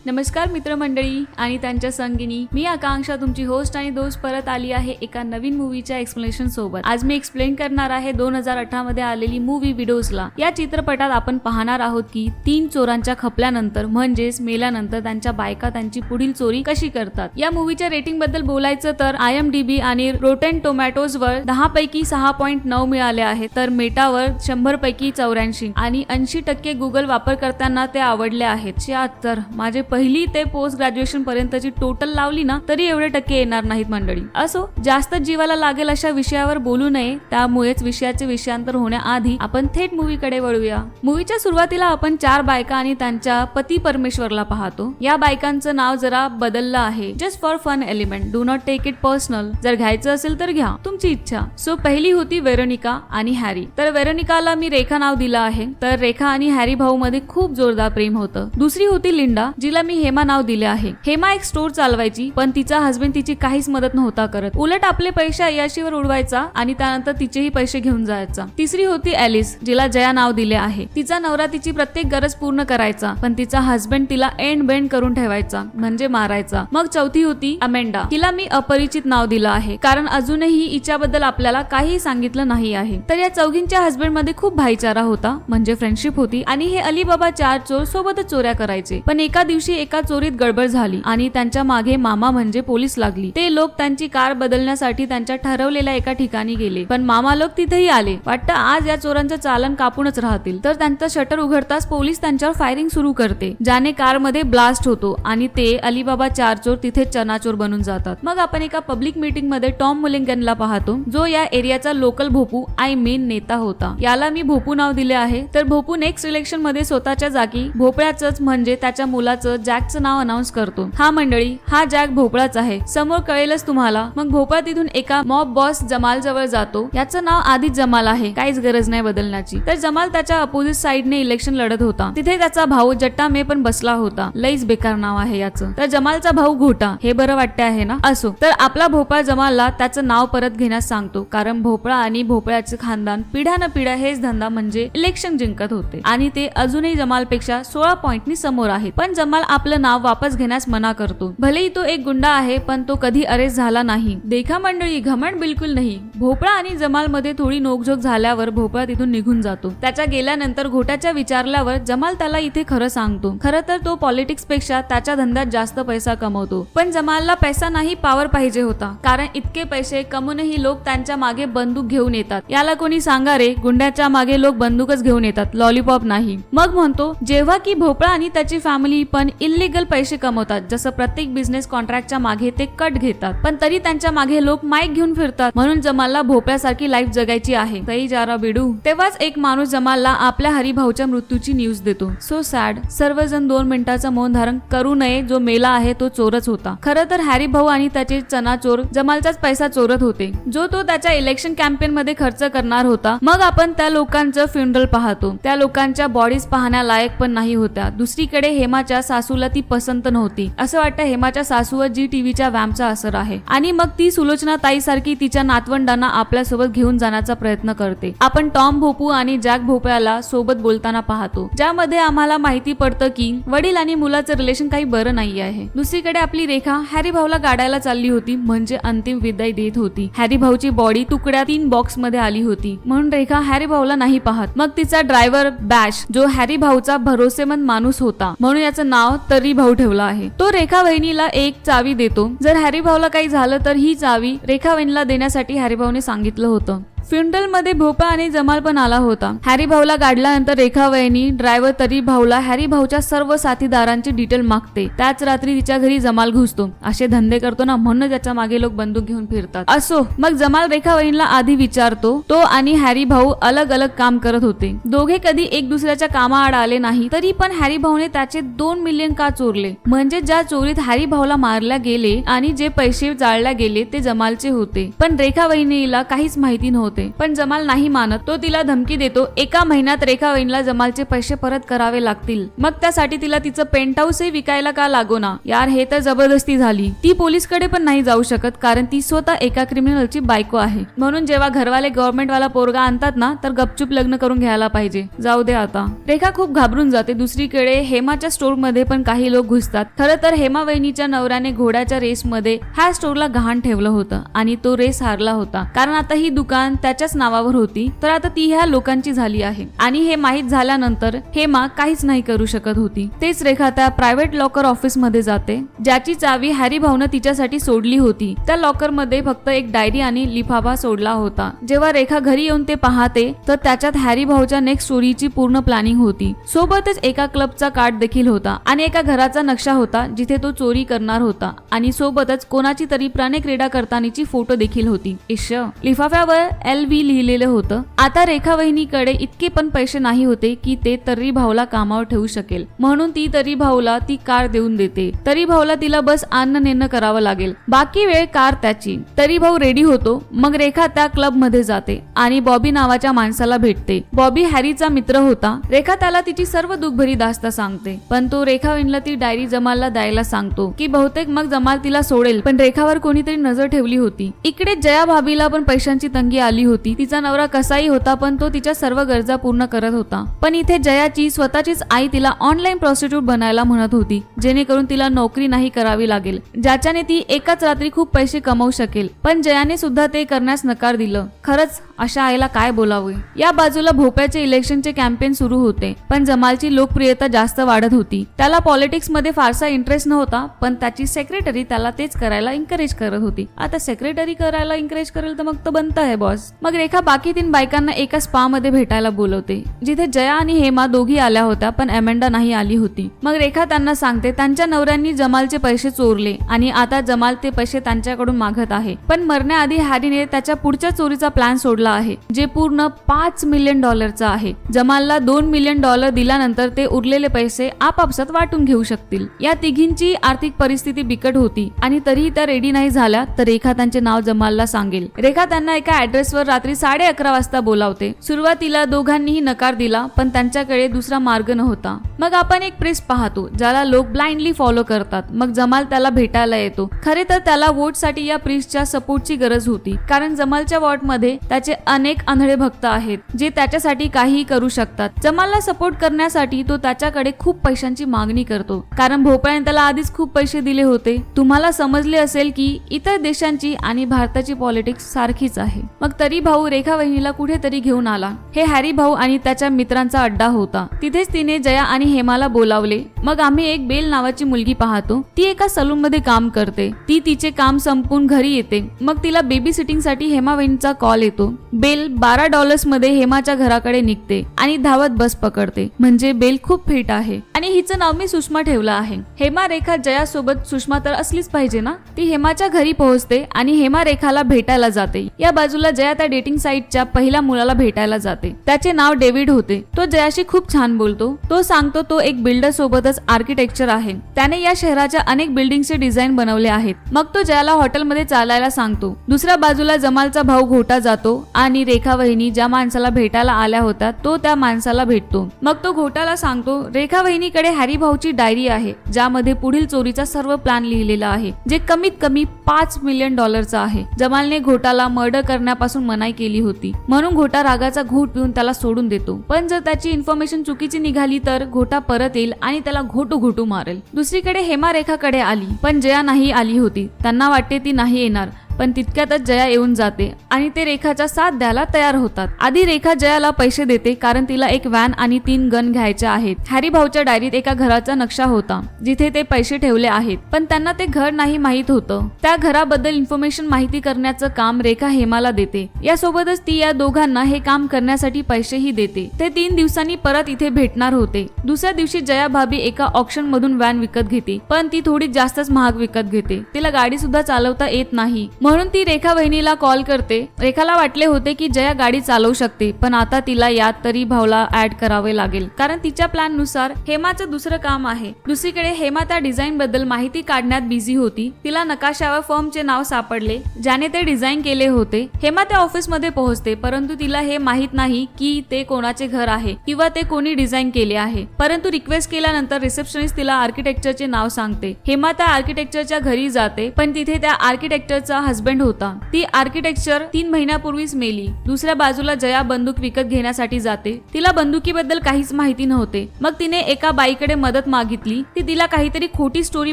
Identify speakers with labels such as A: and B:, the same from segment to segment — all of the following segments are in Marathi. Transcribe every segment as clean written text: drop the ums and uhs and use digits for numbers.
A: नमस्कार मित्रमंडळी आणि त्यांच्या संगिनी, मी आकांक्षा तुमची होस्ट आणि दोस्त परत आली आहे एका नवीन मूवीच्या एक्सप्लेनेशन सोबत। आज मी एक्सप्लेन करणार आहे 2018 मध्ये आलेली मूवी विडोजला। या चित्रपटात आपण पाहणार आहोत की 3 चोरांच्या खपल्यानंतर म्हणजेच मेल्यानंतर त्यांच्या बायका त्यांची पुढील चोरी कशी करतात। या मूवीच्या रेटिंग बद्दल बोलायचं तर IMDb आणि रोटेन टोमॅटोज वर 10 पैकी 6.9 मिळाले आहेत, तर मेटावर 100 पैकी 84 आणि 80% गुगल वापरकर्त्यांना ते आवडले आहेत। 76 माझे पहिली ते पोस्ट ग्रॅज्युएशन पर्यंतची टोटल लावली ना तरी एवढे टक्के येणार नाहीत मंडळी। असो, जास्त जीवाला लागेल अशा विषयावर बोलू नये, त्यामुळेच विषयाचे विषयांतर होण्याआधी आपण थेट मूवीकडे वळूया। मूवीच्या सुरुवातीला आपण 4 बायका आणि त्यांच्या पती परमेश्वरला पाहतो। या बायकांचं नाव जरा बदललं आहे, just for fun element, do not take it personal. जर घ्यायचं असेल तर घ्या, तुमची इच्छा। सो पहिली होती वेरोनिका आणि हॅरी। तर वेरोनिकाला मी रेखा नाव दिलं आहे, तर रेखा आणि हॅरी भाऊ मध्ये खूप जोरदार प्रेम होतं। दुसरी होती लिंडा, जिला मी हेमा नाव दिले आहे। हेमा एक स्टोर चालवायची, पण तिचा हस्बंड तिची काहीच मदत नव्हता करत, उलट आपले पैसे अय्याशीवर उडवायचा आणि त्यानंतर तिचेही पैसे घेऊन जायचा। तिसरी होती ॲलिस, जिला जया नाव दिले आहे। तिचा नवरा तिची प्रत्येक गरज पूर्ण करायचा, पण तिचा हस्बंड तिला एंड बेंड करून ठेवायचा, म्हणजे मारायचा। मग चौथी होती अमेंडा, तिला मी अपरिचित नाव दिलं आहे, कारण अजूनही हिच्याबद्दल आपल्याला काही सांगितलं नाही आहे। तर या चौघींच्या हस्बंड मध्ये खूप भाईचारा होता, म्हणजे फ्रेंडशिप होती, आणि हे अलीबाबा 4 चोर सोबतच चोऱ्या करायचे। पण एका दिवशी एका चोरीत गडबड झाली आणि त्यांच्या मागे मामा म्हणजे पोलीस लागली। ते लोक त्यांची कार बदलण्यासाठी त्यांच्या ठरवलेल्या एका ठिकाणी गेले, पण मामा लोक तिथेही आले। वाटतं आज या चोरांचं चालन कापूनच राहतील। तर त्यांचं शटर उघडताच पोलीस त्यांच्यावर फायरिंग सुरू करते, ज्याने कार मध्ये ब्लास्ट होतो आणि ते अलीबाबा 4 चोर तिथे चनाचोर बनून जातात। मग आपण एका पब्लिक मीटिंग मध्ये टॉम मुलिंगनला पाहतो, जो या एरियाचा लोकल भोपू नेता होता। याला मी भोपू नाव दिले आहे। तर भोपू नेक्स्ट इलेक्शन मध्ये स्वतःच्या जागी भोपळ्याचंच म्हणजे त्याच्या मुलाचं जॅकचं नाव अनाउन्स करतो। हा मंडळी, हा जॅक भोपळाच आहे, समोर कळेलच तुम्हाला। मग भोपळा तिथून एका मॉब बॉस जमाल जवळ जातो। याचं नाव आधीच जमाल आहे, काहीच गरज नाही बदलण्याची। तर जमाल त्याच्या अपोजिट साइडने इलेक्शन लढत होता। तिथे त्याचा भाऊ जट्टा मे पण बसला होता। लईच बेकार नाव आहे याचं। तर जमालचा भाऊ घोटा, हे बरं वाटते आहे ना। असो, तर आपला भोपळा जमालला त्याचं नाव परत घेण्यास सांगतो, कारण भोपळा आणि भोपळ्याचे खानदान पिढ्यान पिढ्या हेच धंदा म्हणजे इलेक्शन जिंकत होते आणि ते अजूनही जमालपेक्षा 16 पॉइंटनी समोर आहेत। पण जमाल आपलं नाव वापस घेण्यास मना करतो। भलेही तो एक गुंडा आहे, पण तो कधी अरेस्ट झाला नाही। देखा मंडळी, घमंड बिलकुल नाही। भोपळा आणि जमाल मध्ये थोडी नोकझोक झाल्यावर भोपळा तिथून निघून जातो। त्याच्या गेल्यानंतर घोटाच्या विचारल्यावर जमाल त्याला इथे खरं सांगतो। खरं तर तो पॉलिटिक्स पेक्षा त्याच्या धंद्यात जास्त पैसा कमवतो, पण जमालला पैसा नाही पावर पाहिजे होता, कारण इतके पैसे कमवूनही लोक त्यांच्या मागे बंदूक घेऊन येतात। याला कोणी सांगा रे, गुंड्याच्या मागे लोक बंदूकच घेऊन येतात, लॉलीपॉप नाही। मग म्हणतो, जेव्हा की भोपळा आणि त्याची फॅमिली पण इल्लीगल पैसे कमवतात, जसं प्रत्येक बिझनेस कॉन्ट्रॅक्टच्या मागे ते कट घेतात, पण तरी त्यांच्या मागे लोक माईक घेऊन फिरतात। म्हणून जमालला भोपळ्यासारखी लाईफ जगायची आहे। सही जारा बिडू। तेव्हाच एक माणूस जमालला आपल्या हरिभाऊच्या मृत्यूची न्यूज देतो। So sad. सर्वजण 2 मिनिटाचं मौन धारण करू नये, जो मेला आहे तो चोरच होता। खरं तर हॅरी भाऊ आणि त्याचे चनाचोर जमालचाच पैसा चोरत होते, जो तो त्याच्या इलेक्शन कॅम्पेन मध्ये खर्च करणार होता। मग आपण त्या लोकांचं फ्युनरल पाहतो। त्या लोकांच्या बॉडीज पाहण्यालायक पण नाही होत्या। दुसरीकडे हेमाच्या सासूला ती पसंत नव्हती। असं वाटतं हेमाच्या सासूवर जी टीव्हीच्या वॅमचा असर आहे, आणि मग ती सुलोचना ताई सारखी तिच्या नातवंडांना आपल्यासोबत घेऊन जाण्याचा प्रयत्न करते। आपण टॉम भोपू आणि जॅक भोपळ्याला सोबत बोलताना पाहतो, ज्यामध्ये आम्हाला माहिती पडतं की वडील आणि मुलाचं रिलेशन काही बरं नाही आहे। दुसरीकडे आपली रेखा हॅरी भाऊला गाडायला चालली होती, म्हणजे अंतिम विदाई देत होती। हॅरी भाऊची बॉडी तुकड्या 3 बॉक्स मध्ये आली होती, म्हणून रेखा हॅरी भाऊला नाही पाहत। मग तिचा ड्रायव्हर बॅश, जो हॅरी भाऊचा भरोसेमंद माणूस होता, म्हणून याचं नाव तरी भाऊ ठेवलं आहे। तो रेखा वहिनीला एक चावी देतो। जर हॅरी भाऊला काही झालं तर ही चावी रेखा वहिनीला देण्यासाठी हॅरी भाऊने सांगितलं होतं। फ्युनरल मध्ये भोपळा आणि जमाल पण आला होता। हॅरी भाऊला गाडल्यानंतर रेखा वहिनी ड्रायव्हर तरी भाऊला हॅरी भाऊच्या सर्व साथीदारांची डिटेल मागते। त्याच रात्री तिच्या घरी जमाल घुसतो। असे धंदे करतो ना, म्हणून त्याच्या मागे लोक बंदूक घेऊन फिरतात। असो, मग जमाल रेखा वहिनीला आधी विचारतो, तो आणि हॅरी भाऊ अलग अलग काम करत होते। दोघे कधी एक दुसऱ्याच्या कामाआड आले नाही, तरी पण हॅरी भाऊने त्याचे 2 मिलियन का चोरले, म्हणजे ज्या चोरीत हॅरी भाऊला मारल्या गेले आणि जे पैसे जाळल्या गेले ते जमालचे होते। पण रेखा वहिनीला काहीच माहिती नव्हते। होते, पण जमाल नाही मानत. तो तिला धमकी देतो, एका महिन्यात रेखा वहिनीला जमालचे पैसे परत करावे लागतील, मग त्यासाठी तिला तिचं पेंट हाऊसही विकायला का लागोना. यार हे तर जबरदस्ती झाली. ती पोलीस कडे पण नाही जाऊ शकत कारण ती स्वतः एका क्रिमिनलची बायको आहे. म्हणून जेव्हा घरवाले गव्हर्नमेंट वाला पोरगा आणतात ना तर गपचूप लग्न करून घ्यायला पाहिजे. जाऊ दे आता. रेखा खूप घाबरून जाते. दुसरीकडे हेमाच्या स्टोर मध्ये पण काही लोक घुसतात. खरं तर हेमा वहिनीच्या नवऱ्याने घोड्याच्या रेस मध्ये ह्या स्टोरला गहाण ठेवलं होतं आणि तो रेस हारला होता, कारण आता ही दुकान त्याच्याच नावावर होती, तर आता ती ह्या लोकांची झाली आहे. आणि हे माहीत झाल्यानंतर हेमा काहीच नाही करू शकत होती. तेच रेखा त्या प्रायव्हेट लॉकर ऑफिस मध्ये जाते, ज्याची चावी हॅरी भाऊनं तिच्यासाठी सोडली होती. त्या लॉकर मध्ये फक्त एक डायरी आणि लिफाफा सोडला होता. जेव्हा रेखा घरी येऊन ते पाहते तर त्याच्यात हॅरी भाऊच्या नेक्स्ट स्टोरीची पूर्ण प्लॅनिंग होती. सोबतच एका क्लबचा कार्ड देखील होता आणि एका घराचा नक्षा होता जिथे तो चोरी करणार होता, आणि सोबतच कोणाची तरी प्राणी क्रीडा करतानाची फोटो देखील होती. इश्श. लिफाफ्यावर LV लिहिलेलं होतं. आता रेखा वहिनीकडे इतके पण पैसे नाही होते की ते तर्री भाऊला कामावर ठेवू शकेल, म्हणून ती तर्री भाऊला ती कार देऊन देते. तर्री भाऊला तिला बस आणणं नेणं करावं लागेल, बाकी वेळ कार त्याची. तर्री भाऊ रेडी होतो. मग रेखा त्या क्लब मध्ये जाते आणि बॉबी नावाच्या माणसाला भेटते. बॉबी हॅरीचा मित्र होता. रेखा त्याला तिची सर्व दुःखभरी दास्ता सांगते, पण तो रेखा वहिनीला ती डायरी जमालला द्यायला सांगतो की बहुतेक मग जमाल तिला सोडेल, पण रेखावर कोणीतरी नजर ठेवली होती. इकडे जया भाभीला पण पैशांची तंगी आली होती. तिचा नवरा कसाही होता, पण तो तिच्या सर्व गरजा पूर्ण करत होता. पण इथे जयाची स्वतःचीच आई तिला ऑनलाईन प्रॉस्टिट्यूट बनायला म्हणत होती, जेणेकरून तिला नोकरी नाही करावी लागेल, ज्याच्याने ती एकाच रात्री खूप पैसे कमवू शकेल. पण जयाने सुद्धा ते करण्यास नकार दिलं. खरंच अशा आईला काय बोलावे. या बाजूला भोपाळचे इलेक्शनचे कॅम्पेन सुरू होते, पण जमालची लोकप्रियता जास्त वाढत होती. त्याला पॉलिटिक्स मध्ये फारसा इंटरेस्ट नव्हता, पण त्याची सेक्रेटरी त्याला तेच करायला एन्करेज करत होती. आता सेक्रेटरी करायला एन्करेज करेल तर मग तो बनता है बॉस. मग रेखा बाकी 3 बायकांना एका स्पा मध्ये भेटायला बोलवते, जिथे जया आणि हेमा दोघी आल्या होत्या, पण अमेंडा नाही आली होती. मग रेखा त्यांना सांगते त्यांच्या नवऱ्यांनी जमालचे पैसे चोरले आणि आता जमाल ते पैसे त्यांच्याकडून मागत आहे. पण मरण्याआधी हॅरीने त्याच्या पुढच्या चोरीचा प्लॅन सोडला आहे, जे पूर्ण $5 मिलियन आहे. जमालला $2 मिलियन दिल्यानंतर ते उरलेले पैसे आपापसात वाटून घेऊ शकतील. या तिघींची आर्थिक परिस्थिती बिकट होती आणि तरीही त्या रेडी नाही झाल्या, तर रेखा त्यांचे नाव जमालला सांगेल. रेखा त्यांना एका ऍड्रेसवर रात्री 11:30 वाजता बोलावते. सुरुवातीला दोघांनीही नकार दिला, पण त्यांच्याकडे दुसरा मार्ग नव्हता. मग आपण एक प्रिस्ट पाहतो ज्याला लोक ब्लाइंडली फॉलो करतात. मग जमाल त्याला भेटायला येतो. खरे तर त्याला वोटसाठी या प्रिस्टच्या सपोर्टची गरज होती, कारण जमालच्या वॉर्डमध्ये त्याचे अनेक आंधळे भक्त आहेत जे त्याच्यासाठी काहीही करू शकतात. जमालला सपोर्ट करण्यासाठी तो त्याच्याकडे खूप पैशांची मागणी करतो, कारण भोपाळने त्याला आधीच खूप पैसे दिले होते. तुम्हाला समजले असेल की इतर देशांची आणि भारताची पॉलिटिक्स सारखीच आहे. मग तरी भाऊ रेखा वहिनीला कुठेतरी घेऊन आला. हे हॅरी भाऊ आणि त्याच्या मित्रांचा अड्डा होता. तिथेच तिने जया आणि हेमाला बोलावले. मग आम्ही एक बेल नावाची मुलगी पाहतो. ती एका सलून मध्ये काम करते. ती तिचे काम संपून घरी येते. मग तिला बेबी सिटिंग साठी हेमा वहिनीचा कॉल येतो. बेल $12 मध्ये हेमाच्या घराकडे निघते आणि धावत बस पकडते. म्हणजे बेल खूप फिट आहे आणि हिचं नाव मी सुषमा ठेवलं आहे. हेमा रेखा जया सोबत सुषमा तर असलीच पाहिजे ना. ती हेमाच्या घरी पोहोचते आणि हेमा रेखाला भेटायला जाते. या बाजूला जया त्या डेटिंग साईटच्या पहिल्या मुलाला भेटायला जाते. त्याचे नाव डेव्हिड होते. तो जयाशी खूप छान बोलतो. तो सांगतो तो एक बिल्डर सोबतच आर्किटेक्चर आहे. त्याने या शहराच्या अनेक बिल्डिंगचे डिझाईन बनवले आहेत. मग तो जयाला हॉटेलमध्ये चालायला सांगतो. दुसऱ्या बाजूला जमालचा भाऊ घोटा जातो आणि रेखा वहिनी ज्या माणसाला भेटायला आल्या होत्या तो त्या माणसाला भेटतो. मग तो घोटाला सांगतो रेखा वहिनीकडे हॅरी भाऊची डायरी आहे, ज्यामध्ये पुढील चोरीचा सर्व प्लॅन लिहिलेला आहे, जे कमीत कमी $5 मिलियन आहे. जमालने घोटाला मर्डर करण्यापासून मनाई केली होती, म्हणून घोटा रागाचा घोट पिऊन त्याला सोडून देतो. पण जर त्याची इन्फॉर्मेशन चुकीची निघाली तर घोटा परत येईल आणि त्याला घोटू मारेल. दुसरीकडे हेमा रेखाकडे आली, पण जया नाही आली होती. त्यांना वाटते ती नाही येणार, पण तितक्यातच जया येऊन जाते आणि ते रेखाचा साथ द्यायला तयार होतात. आधी रेखा जयाला पैसे देते, कारण तिला एक व्हॅन आणि 3 गन घ्यायचे आहेत. हॅरी भाऊच्या डायरीत एका घराचा नक्षा होता, जिथे ते पैसे ठेवले आहेत, पण त्यांना ते घर नाही माहित होतं. त्या घराबद्दल इन्फॉर्मेशन माहिती करण्याचं काम रेखा हेमाला देते. यासोबतच ती या दोघांना हे काम करण्यासाठी पैसेही देते. ते 3 दिवसांनी परत इथे भेटणार होते. दुसऱ्या दिवशी जया भाभी एका ऑक्शन मधून व्हॅन विकत घेते, पण ती थोडी जास्तच महाग विकत घेते. तिला गाडी सुद्धा चालवता येत नाही, म्हणून ती रेखा वहिनीला कॉल करते. रेखाला वाटले होते की जया गाडी चालवू शकते, पण आता तिला यात तरी भाऊला ऍड करावे लागेल, कारण तिच्या प्लॅन नुसार हेमाचं दुसरं काम आहे. दुसरीकडे हेमा त्या डिझाईन बद्दल माहिती काढण्यात बिझी होती. तिला नकाशावर फर्मचे नाव सापडले ज्याने ते डिझाईन केले होते. हेमा त्या ऑफिस मध्ये पोहोचते, परंतु तिला हे माहित नाही की ते कोणाचे घर आहे किंवा ते कोणी डिझाईन केले आहे. परंतु रिक्वेस्ट केल्यानंतर रिसेप्शनिस्ट तिला आर्किटेक्चरचे नाव सांगते. हेमा त्या आर्किटेक्चरच्या घरी जाते, पण तिथे त्या आर्किटेक्चरचा हस्बंड होता. ती आर्किटेक्चर 3 महिन्यापूर्वीच मेली. दुसऱ्या बाजूला जया बंदूक विकत घेण्यासाठी जाते. तिला बंदुकीबद्दल काहीच माहिती नव्हते. मग तिने एका बाईकडे मदत मागितली. ती तिला काहीतरी खोटी स्टोरी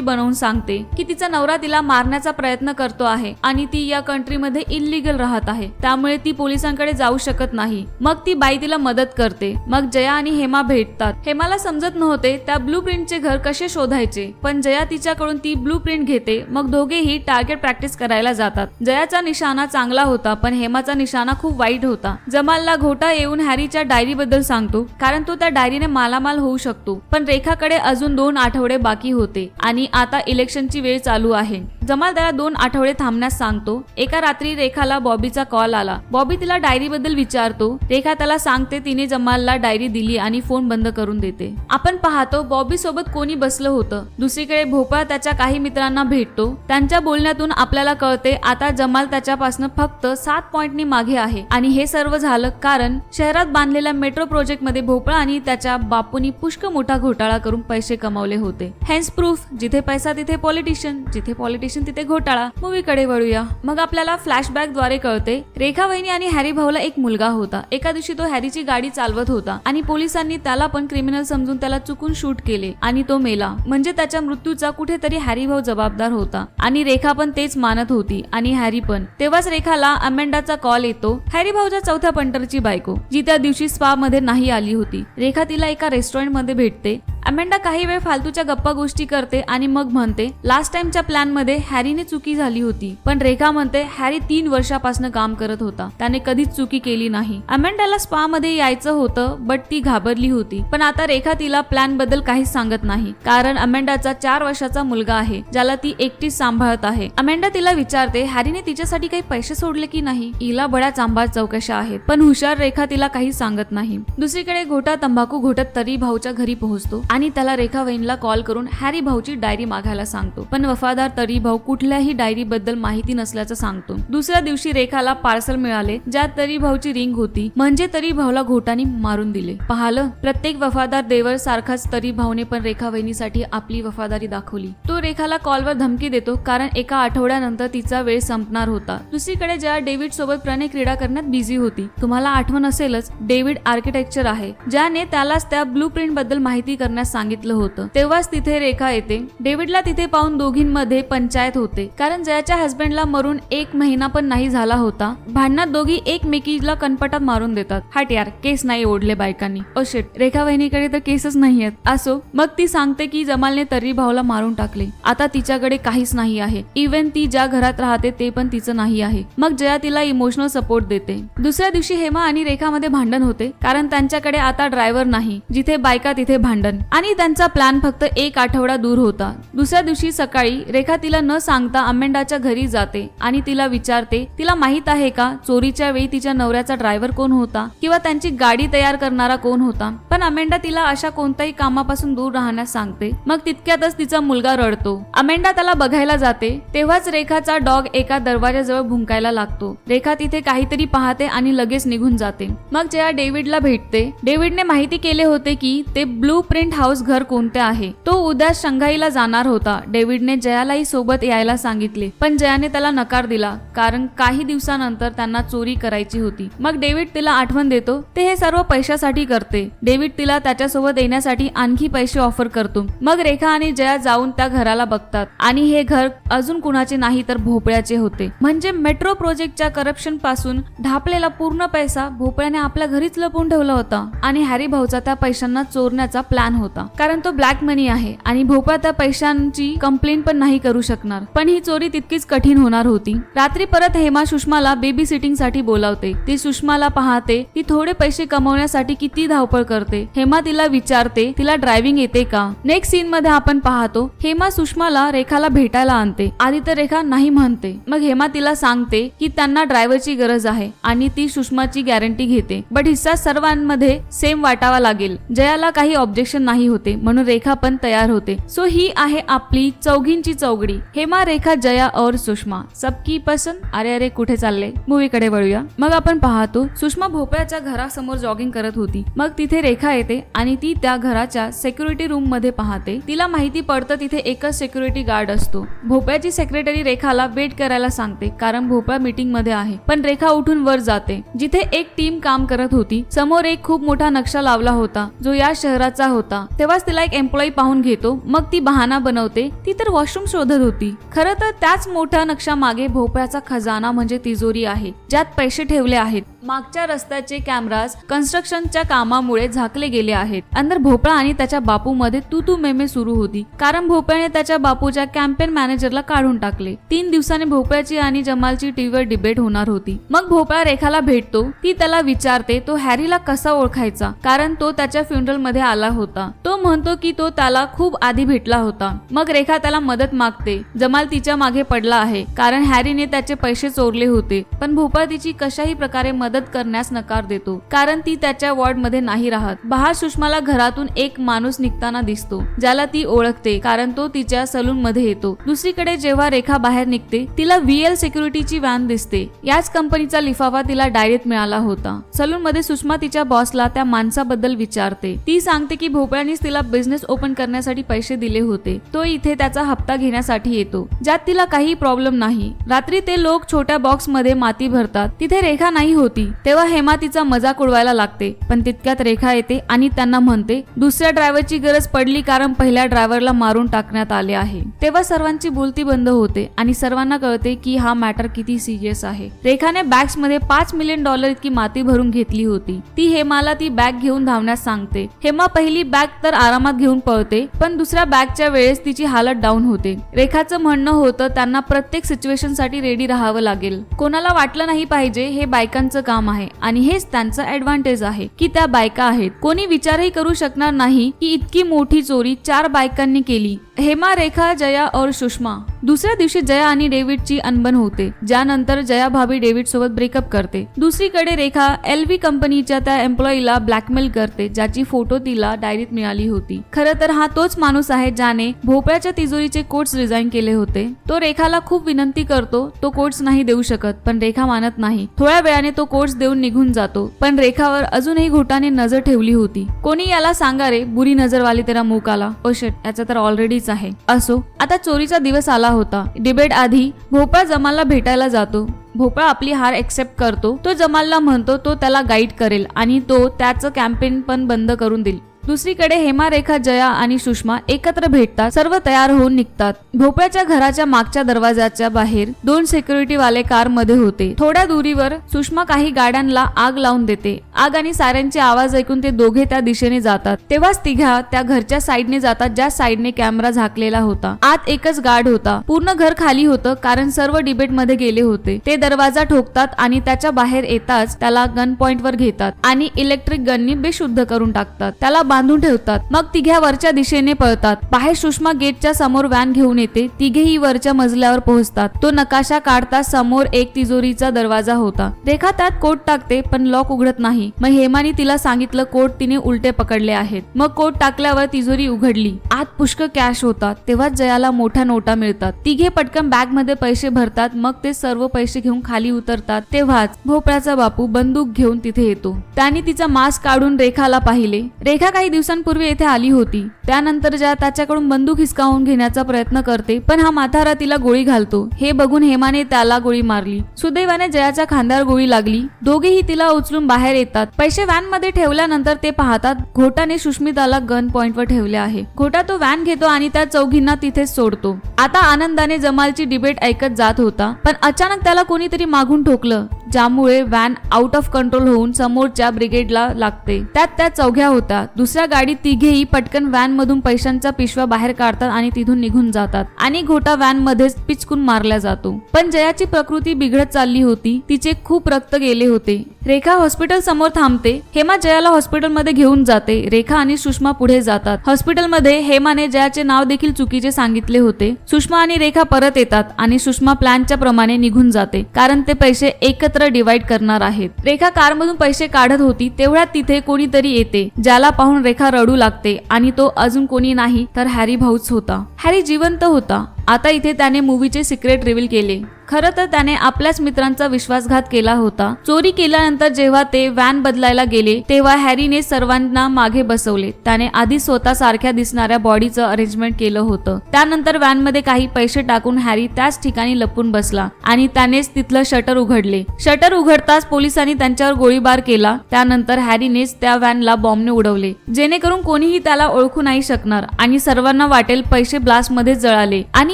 A: बनवून सांगते की तिचा नवरा तिला मारण्याचा प्रयत्न करतो आहे आणि ती या कंट्रीमध्ये इल्लीगल राहत आहे, त्यामुळे ती पोलिसांकडे जाऊ शकत नाही. मग ती बाई तिला मदत करते. मग जया आणि हेमा भेटतात. हेमाला समजत नव्हते त्या ब्लू प्रिंटचे घर कसे शोधायचे, पण जया तिच्याकडून ती ब्लू प्रिंट घेते. मग दोघेही टार्गेट प्रॅक्टिस करायला जातात. जयाचा निशाणा चांगला होता, पण हेमाचा निशाणा खूप वाईट होता. जमालला घोटा येऊन हॅरीच्या डायरी बद्दल सांगतो, कारण तो त्या डायरीने मालामाल होऊ शकतो. पण रेखाकडे अजून 2 आठवडे बाकी होते आणि आता इलेक्शनची वेळ चालू आहे. जमाल त्याला 2 आठवडे थांबण्यास सांगतो. एका रात्री रेखाला बॉबीचा कॉल आला. बॉबी तिला डायरी बद्दल विचारतो. रेखा त्याला सांगते तिने जमालला डायरी दिली आणि फोन बंद करून देते. आपण पाहतो बॉबी सोबत कोणी बसलं होतं. दुसरीकडे भोपाळ त्याच्या काही मित्रांना भेटतो. त्यांच्या बोलण्यातून आपल्याला कळते आता जमाल त्याच्यापासून फक्त 7 पॉइंटनी मागे आहे आणि हे सर्व झालं कारण शहरात बांधलेल्या मेट्रो प्रोजेक्ट मध्ये भोपाळ आणि त्याच्या बापूंनी पुष्कळ मोठा घोटाळा करून पैसे कमावले होते. हेन्स प्रूफ, जिथे पैसा तिथे पॉलिटिशियन, जिथे पॉलिटिशियन तिथे घोटाळा. मूवीकडे वळूया. मग आपल्याला फ्लॅशबॅक द्वारे कळते रेखा वहिनी आणि हॅरी भाऊला एक मुलगा होता. एका दिवशी तो हॅरीची गाडी चालवत होता आणि पोलिसांनी त्याला पण क्रिमिनल समजून त्याला चुकून शूट केले आणि तो मेला. म्हणजे त्याच्या मृत्यूचा कुठेतरी हॅरी भाऊ जबाबदार होता आणि रेखा पण तेच मानत होती आणि हॅरी पण. तेव्हाच रेखाला अमेंडाचा कॉल येतो. हॅरी भाऊच्या चौथ्या पंटरची बायको, जी त्या दिवशी स्पा मध्ये नाही आली होती. रेखा तिला एका रेस्टॉरंट मध्ये भेटते. अमेंडा काही वेळ फालतूच्या गप्पा गोष्टी करते आणि मग म्हणते लास्ट टाइमच्या प्लॅन मध्ये हॅरीने चुकी झाली होती. पण रेखा म्हणते हॅरी 3 वर्षापासून काम करत होता, त्याने कधीच चुकी केली नाही. अमेंडाला स्पा मध्ये यायचं होतं, बट ती घाबरली होती. पण आता रेखा तिला प्लॅन बद्दल काहीच सांगत नाही, कारण अमेंडाचा 4 वर्षाचा मुलगा आहे ज्याला ती एकटीच सांभाळत आहे. अमेंडा तिला विचारते हॅरीने तिच्यासाठी काही पैसे सोडले की नाही. हिला बड्याच आंबाळ चौकशा आहेत, पण हुशार रेखा तिला काही सांगत नाही. दुसरीकडे घोटा तंबाखू घोटत तरी भाऊच्या घरी पोहोचतो आणि त्याला रेखा वहिनीला कॉल करून हॅरी भाऊची डायरी मागायला सांगतो. पण वफादार तरी भाऊ कुठल्याही डायरी बद्दल माहिती नसल्याचं सांगतो. दुसऱ्या दिवशी रेखाला पार्सल मिळाले ज्यात तरी भाऊची रिंग होती. म्हणजे तरी भाऊला घोटाने मारून दिले. पाहिलं, प्रत्येक वफादार देवर सारखाच तरी भाऊने पण रेखा वहिनीसाठी आपली वफादारी दाखवली. तो रेखाला कॉलवर धमकी देतो कारण एका आठवड्यानंतर तिचा वेळ संपणार होता. दुसरीकडे जया डेव्हिड सोबत प्रणय क्रीडा करण्यात बिझी होती. तुम्हाला आठवण असेलच, डेव्हिड आर्किटेक्चर आहे ज्याने त्यालाच त्या ब्लू प्रिंट बद्दल माहिती करण्यास सांगितलं होतं. तेव्हाच तिथे रेखा येते. डेव्हिडला तिथे पाहून दोघींमध्ये पंचायत होते, कारण जयाच्या हस्बंडला मरून 1 महिना पण नाही झाला होता. भांडणात दोघी एकमेकीला कनपटात मारून देतात. हट यार, केस नाही ओढले बायकांनी. ओ शिट, रेखा वहिनीकडे तर केसच नाहीयेत. असो, मग ती सांगते की जमालने तर्री भाऊला मारून टाकले. आता तिच्याकडे काहीच नाही आहे. इव्हन ती ज्या घरात राहते ते पण तिचं नाही आहे. मग जया तिला इमोशनल सपोर्ट देते. दुसऱ्या दिवशी हेमा आणि रेखामध्ये भांडण होते, कारण त्यांच्याकडे आता ड्रायव्हर नाही. जिथे बायका तिथे भांडण, आणि त्यांचा प्लॅन फक्त 1 आठवडा दूर होता. दुसऱ्या दिवशी सकाळी रेखा तिला न सांगता अमेंडाच्या घरी जाते आणि तिला विचारते तिला माहित आहे का चोरीच्या वेळी तिच्या नवऱ्याचा ड्रायव्हर कोण होता किंवा त्यांची गाडी तयार करणारा कोण होता. पण अमेंडा तिला अशा कोणत्याही कामापासून दूर राहण्यास सांगते. मग तितक्यातच तिचा मुलगा रडतो. अमेंडा त्याला बघायला जाते. तेव्हाच रेखाचा डॉग एका दरवाजाजवळ भुंकायला लागतो. रेखा तिथे काहीतरी पाहते आणि लगेच निघून जाते. मग जया डेव्हिडला भेटते. डेव्हिडने माहिती केले होते की ते ब्लू प्रिंट हाऊस घर कोणते आहे. तो उद्या शंघाईला जाणार होता. डेव्हिडने जयालाही सोबत यायला सांगितले, पण जयाने त्याला नकार दिला कारण काही दिवसानंतर त्यांना चोरी करायची होती. मग डेव्हिड तिला आठवण देतो ते हे सर्व पैशासाठी करते. डेव्हिड तिला त्याच्यासोबत येण्यासाठी आणखी पैसे ऑफर करतो. मग रेखा आणि जया जाऊन त्या घराला बघतात आणि हे घर अजून कुणाचे नाही तर भोपळ्याचे होते. म्हणजे मेट्रो प्रोजेक्टच्या करप्शन पासून ढापलेला पूर्ण पैसा भोपळ्याने आपल्या घरीच लपवून ठेवला होता आणि हॅरी भाऊचा त्या पैशांना चोरण्याचा प्लॅन होता. होता, कारण तो ब्लॅक मनी आहे आणि भोपळा त्या पैशांची कंप्लेंट पण नाही करू शकणार. पण ही चोरी तितकीच कठीण होणार होती. रात्री परत हेमा सुषमाला बेबी सिटिंग साठी बोलावते. ती सुषमाला पाहते ती थोडे पैसे कमवण्यासाठी किती धावपळ करते. हेमा तिला विचारते तिला ड्रायव्हिंग येते का. नेक्स्ट सीन मध्ये आपण पाहतो हेमा सुषमाला रेखाला भेटायला आणते. आधी तर रेखा नाही म्हणते. मग हेमा तिला सांगते की त्यांना ड्रायव्हरची गरज आहे आणि ती सुषमाची गॅरंटी घेते. बट हिस्सा सर्वांमध्ये सेम वाटावा लागेल. जयाला काही ऑब्जेक्शन नाही होते म्हणून रेखा पण तयार होते. सो ही आहे आपली चौघींची चौघडी, हेमा, रेखा, जया और सुषमा. सबकी पसंद. अरे कुठे चालले, मूवी कडे वळूया. मग आपण पाहतो सुषमा भोपळ्याच्या घरासमोर जॉगिंग करत होती. मग तिथे रेखा येते आणि ती त्या घराच्या सिक्युरिटी रूम मध्ये पाहते. तिला माहिती पडतं तिथे एकच सिक्युरिटी गार्ड असतो. भोपळ्याची सेक्रेटरी रेखाला वेट करायला सांगते कारण भोपळा मीटिंग मध्ये आहे. पण रेखा उठून वर जाते. जिथे एक टीम काम करत होती समोर एक खूप मोठा नक्षा लावला होता जो या शहराचा होता. तेव्हाच तिला एक एम्प्लॉई पाहून घेतो. मग ती बहाणा बनवते ती तर वॉशरूम शोधत होती. खरं तर त्याच मोठ्या नक्षा मागे भोपळ्याचा खजाना म्हणजे तिजोरी आहे ज्यात पैसे ठेवले आहेत. मागच्या रस्त्याचे कॅमेराज कन्स्ट्रक्शनच्या कामामुळे झाकले गेले आहेत. अंदर भोपळा आणि त्याच्या बापू मध्ये तू मेमे सुरू होती कारण भोपळ्याने त्याच्या बापूच्या कॅम्पेन मॅनेजरला काढून टाकले. 3 दिवसांनी भोपळ्याची आणि जमालची टीव्हीवर डिबेट होणार होती. मग भोपळा रेखाला भेटतो. ती त्याला विचारते तो हॅरीला कसा ओळखायचा कारण तो त्याच्या फ्युनरल मध्ये आला होता. तो म्हणतो की तो त्याला खूप आधी भेटला होता. मग रेखा त्याला मदत मागते. जमाल तिच्या मागे पडला आहे कारण हॅरीने त्याचे पैसे चोरले होते. पण भोपळा तिची कशाही प्रकारे मदत करण्यास नकार देतो कारण ती त्याच्या वॉर्ड मध्ये नाही राहत. बाहेर सुषमाला घरातून एक माणूस निघताना दिसतो ज्याला ती ओळखते कारण तो तिच्या सलून मध्ये येतो. दुसरीकडे जेव्हा रेखा बाहेर निघते तिला VL सिक्युरिटीची व्हॅन दिसते. याच कंपनीचा लिफाफा तिला डायरीत मिळाला होता. सलून मध्ये सुषमा तिच्या बॉसला त्या माणसाबद्दल विचारते. ती सांगते की भोपळ्यानेच तिला बिझनेस ओपन करण्यासाठी पैसे दिले होते. तो इथे त्याचा हप्ता घेण्यासाठी येतो ज्यात तिला काही प्रॉब्लेम नाही. रात्री ते लोक छोट्या बॉक्स मध्ये माती भरतात. तिथे रेखा नाही होती. तेव्हा हेमा तिचा मजाक उडवायला लागते. पण तितक्यात रेखा येते आणि त्यांना म्हणते दुसऱ्या ड्रायव्हरची गरज पडली कारण पहिल्या ड्रायव्हरला मारून टाकण्यात आले आहे. तेव्हा सर्वांची बोलती बंद होते आणि सर्वांना कळते की हा मॅटर किती सिरियस आहे. रेखाने बॅग्स मध्ये $5 मिलियन इतकी माती भरून घेतली होती. ती हेमाला ती बॅग घेऊन धावण्यास सांगते. हेमा पहिली बॅग तर आरामात घेऊन पळते पण दुसऱ्या बॅगच्या वेळेस तिची हालत डाऊन होते. रेखाचं म्हणणं होतं त्यांना प्रत्येक सिच्युएशन साठी रेडी राहावं लागेल. कोणाला वाटलं नाही पाहिजे हे बायकांचं काम आहे आणि हेच त्यांचा ऍडव्हान्टेज आहे की त्या बायका आहेत. कोणी विचारही करू शकणार नाही की इतकी मोठी चोरी 4 बायकांनी केली. हेमा, रेखा, जया और सुषमा. दुसऱ्या दिवशी जया आणि डेव्हिडची अनबन होते ज्यानंतर जया भाभी डेव्हिड सोबत ब्रेकअप करते. दुसरीकडे रेखा LV कंपनीच्या त्या एम्प्लॉईला ब्लॅकमेल करते ज्याची फोटो तिला डायरीत मिळाली होती. खरं तर हा तोच माणूस आहे ज्याने भोपळ्याच्या तिजोरीचे कोट्स डिझाईन केले होते. तो रेखाला खूप विनंती करतो तो कोट्स नाही देऊ शकत पण रेखा मानत नाही. थोड्या वेळाने तो कोट्स देऊन निघून जातो पण रेखावर अजूनही घोटाने नजर ठेवली होती. कोणी याला सांगा रे बुरी नजर वाली तेरा मुंह काला. ओ शिट, याचा तर ऑलरेडीच आहे. असो, आता चोरीचा दिवस आला होता. डिबेट आधी भोपळा जमालला भेटायला जातो. भोपळा आपली हार एक्सेप्ट करतो. तो जमालला म्हणतो तो त्याला गाईड करेल आणि तो त्याचं कॅम्पेन पण बंद करून देईल. दुसरीकडे हेमा, रेखा, जया आणि सुषमा एकत्र भेटतात. सर्व तयार होऊन निघतात. भोपळ्याच्या घराच्या मागच्या दरवाजाच्या बाहेर 2 सिक्युरिटी वाले कार मध्ये होते. थोड्या दुरीवर सुषमा काही गाड्यांना आग लावून देते. आग आणि सायरनचे आवाज ऐकून ते दोघे त्या दिशेने जातात. तेव्हाच तिघा त्या घरच्या साईडने जातात ज्या साईडने कॅमेरा झाकलेला होता. आत एकच गार्ड होता. पूर्ण घर खाली होतं कारण सर्व डिबेट मध्ये गेले होते. ते दरवाजा ठोकतात आणि त्याच्या बाहेर येताच त्याला गन पॉइंट वर घेतात आणि इलेक्ट्रिक गननी बेशुद्ध करून टाकतात. त्याला बांधून ठेवतात. मग तिघ्या वरच्या दिशेने पळतात. बाहेर सुषमा गेटच्या समोर व्हॅन घेऊन येते. तिघेही वरच्या मजल्यावर पोहोचतात. तो नकाशा काढता समोर एक तिजोरीचा दरवाजा होता. रेखा त्यात कोट टाकते पण लॉक उघडत नाही. मग हेमाने तिला सांगितलं कोट तिने उलटे पकडले आहेत. मग कोट टाकल्यावर तिजोरी उघडली. आत पुष्कळ कॅश होता. तेव्हाच जयाला मोठ्या नोटा मिळतात. तिघे पटकन बॅग मध्ये पैसे भरतात. मग ते सर्व पैसे घेऊन खाली उतरतात. तेव्हाच भोपळ्याचा बापू बंदूक घेऊन तिथे येतो. त्याने तिचा मास्क काढून रेखाला पाहिले. रेखा काही दिवसांपूर्वी येथे आली होती. त्यानंतर जया त्याच्याकडून बंदूक हिसकावून घेण्याचा प्रयत्न करते पण हा म्हातारा तिला गोळी घालतो. हे बघून हेमाने त्याला गोळी मारली. सुदैवाने जयाच्या खांद्यावर गोळी लागली. दोघेही तिला उचलून बाहेर येतात. पैसे व्हॅन मध्ये ठेवल्यानंतर ते पाहतात घोटाने सुष्मिताला गन पॉइंट वर ठेवले आहे. घोटा तो व्हॅन घेतो आणि त्या चौघींना तिथेच सोडतो. आता आनंदाने जमालची डिबेट ऐकत जात होता पण अचानक त्याला कोणीतरी मागून ठोकलं ज्यामुळे व्हॅन आउट ऑफ कंट्रोल होऊन समोरच्या ब्रिगेडला लागते. त्यात त्या चौघ्या होत्या. दुसऱ्या गाडीत तिघेही पटकन व्हॅन मधून पैशांचा पिशव्या बाहेर काढतात आणि तिथून निघून जातात आणि घोटा व्हॅन मध्येच पिचकून मारला जातो. पण जयाची प्रकृती बिघडत चालली होती. तिचे खूप रक्त गेले होते. रेखा हॉस्पिटल समोर थांबते. हेमा जयाला हॉस्पिटलमध्ये घेऊन जाते. रेखा आणि सुषमा पुढे जातात. हॉस्पिटलमध्ये हेमाने जयाचे नाव देखील चुकीचे सांगितले होते. सुषमा आणि रेखा परत येतात आणि सुषमा प्लॅनच्या प्रमाणे निघून जाते कारण ते पैसे एकत्र डिवाइड करणार आहेत. रेखा कारमधून पैसे काढत होती तेवढ्यात तिथे कोणीतरी येते, ज्याला पाहून रेखा रडू लागते आणि तो अजून कोणी नाही तर हॅरी भाऊच होता. हॅरी जिवंत होता. आता इथे त्याने मूवीचे सिक्रेट रिव्हील केले. खरं तर त्याने आपल्याच मित्रांचा विश्वासघात केला होता. चोरी केल्यानंतर जेव्हा ते व्हॅन बदलायला गेले तेव्हा हॅरीने सर्वांना मागे बसवले. त्याने आधी स्वतः सारख्या दिसणाऱ्या बॉडीचं अरेंजमेंट केलं होतं. त्यानंतर व्हॅन मध्ये काही पैसे टाकून हॅरी त्याच ठिकाणी लपून बसला आणि त्यानेच तिथलं शटर उघडले. शटर उघडताच पोलिसांनी त्यांच्यावर गोळीबार केला. त्यानंतर हॅरीनेच त्या व्हॅनला बॉम्बने उडवले जेणेकरून कोणीही त्याला ओळखू नाही शकणार आणि सर्वांना वाटेल पैसे ब्लास्ट मध्ये जळाले. आणि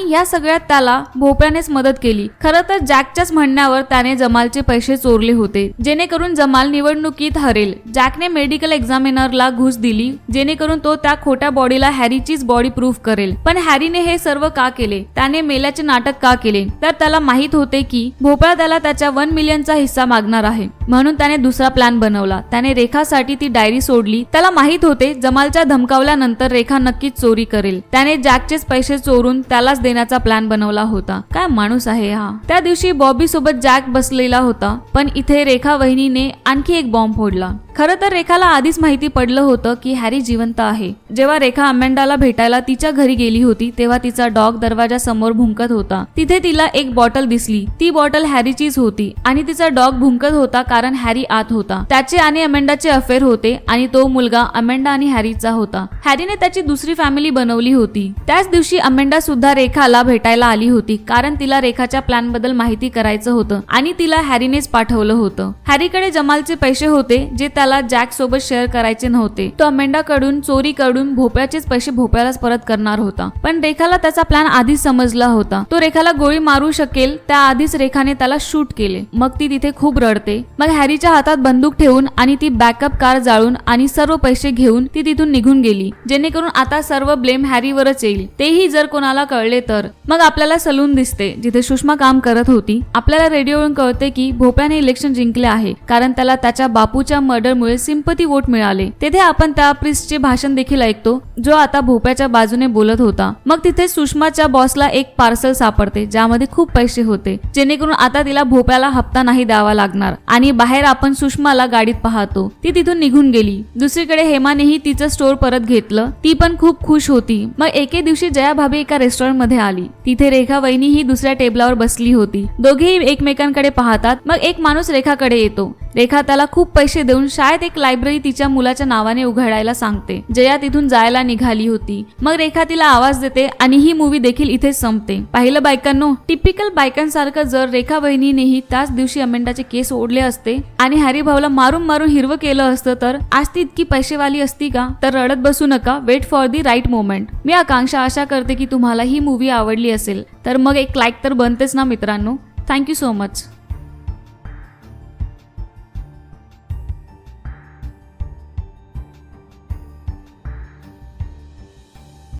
A: या सगळ्यात त्याला भोपळ्यानेच मदत केली. खरं तर जॅकच्याच म्हणण्यावर त्याने जमालचे पैसे चोरले होते जेणेकरून जमाल निवडणुकीत हरेल. जॅकने मेडिकल एक्झामिनरला घूस दिली जेणेकरून तो त्या खोट्या बॉडीला हॅरीचीच बॉडी प्रूफ करेल. पण हॅरीने हे सर्व का केले? त्याने मेल्याचे नाटक का केले? तर त्याला माहित होते की भोपळा त्याला त्याच्या 1 मिलियनचा हिस्सा मागणार आहे. म्हणून त्याने दुसरा प्लॅन बनवला. त्याने रेखासाठी ती डायरी सोडली. त्याला माहित होते जमालच्या धमकावल्यानंतर रेखा नक्कीच चोरी करेल. त्याने जॅकचेच पैसे चोरून त्यालाच देण्याचा प्लॅन बनवला होता. काय माणूस आहे हा. त्या दिवशी बॉबी सोबत जॅक बसलेला होता पण इथे रेखा वहिनीने आणखी एक बॉम्ब फोडला. खरं तर रेखाला आधीच माहिती पडलं होतं की हॅरी जिवंत आहे. जेव्हा रेखा अमेंडाला भेटायला तिच्या घरी गेली होती तेव्हा तिचा डॉग दरवाजा समोर भुंकत होता. तिथे तिला एक बॉटल दिसली. ती बॉटल हॅरीचीच होती आणि तिचा डॉग भुंकत होता कारण हॅरी आत होता. त्याचे आणि अमेंडाचे अफेअर होते आणि तो मुलगा अमेंडा आणि हॅरीचा होता. हॅरीने त्याची दुसरी फॅमिली बनवली होती. त्याच दिवशी अमेंडा सुद्धा रेखाला भेटायला आली होती कारण तिला रेखाच्या प्लॅन बद्दल माहिती करायचं होतं आणि तिला हॅरीनेच पाठवलं होतं. हॅरीकडे जमालचे पैसे होते जे त्याला जॅक सोबत शेअर करायचे नव्हते. तो अमेंडाकडून चोरी करून भोपळ्याचेच पैसे भोपळ्यालाच परत करणार होता. पण रेखाला त्याचा प्लॅन आधीच समजला होता. तो रेखाला गोळी मारू शकेल त्याआधीच रेखाने त्याला शूट केले. मग ती तिथे खूप रडते. मग हॅरीच्या हातात बंदूक ठेवून आणि ती बॅकअप कार जाळून आणि सर्व पैसे घेऊन ती तिथून निघून गेली जेणेकरून आता सर्व ब्लेम हॅरीवरच येईल. तेही जर कोणाला कळले तर. मग आपल्याला सलून दिसते जिथे सुषमा काम करत होती. आपल्याला रेडिओवरून कळते की भोपळ्याने इलेक्शन जिंकले आहे कारण त्याला त्याच्या बापूच्या मर्डरमुळे सिंपती वोट मिळाले. तेथे आपण त्या प्रिस्टचे भाषण देखील ऐकतो जो आता भोपळ्याच्या बाजूने बोलत होता. मग तिथे सुषमाच्या बॉसला एक पार्सल सापडते ज्यामध्ये खूप पैसे होते जेणेकरून आता तिला भोपळ्याला हप्ता नाही द्यावा लागणार. आणि बाहेर आपण सुषमाला गाडीत पाहतो. ती तिथून निघून गेली. दुसरीकडे हेमानेही तिचं स्टोर परत घेतलं. ती पण खूप खुश होती. मग एके दिवशी जया भाभी एका रेस्टॉरंट मध्ये आली. तिथे रेखा वहिनी ही दुसऱ्या टेबलावर बसली होती. दोघेही एकमेकांकडे पाहतात. मग एक माणूस रेखाकडे येतो. रेखा त्याला खूप पैसे देऊन शाळेत एक लायब्ररी तिच्या मुलाच्या नावाने उघडायला सांगते. जया तिथून जायला निघाली होती. मग रेखा तिला आवाज देते आणि ही मूवी देखील इथे संपते. पाहिलं बायकांनो, टिपिकल बायकांसारखं जर रेखा वहिनीनेही त्याच दिवशी अमेंडाचे केस ओढले असते आणि हॅरी भाऊला मारून मारून हिरवं केलं असतं तर आज ती इतकी पैसेवाली असती का? तर रडत बसू नका. Wait for the right moment. मी आकांक्षा आशा करते की तुम्हाला ही मूवी आवडली असेल तर मग एक लाईक तर बनतेच ना मित्रांनो. Thank you so much.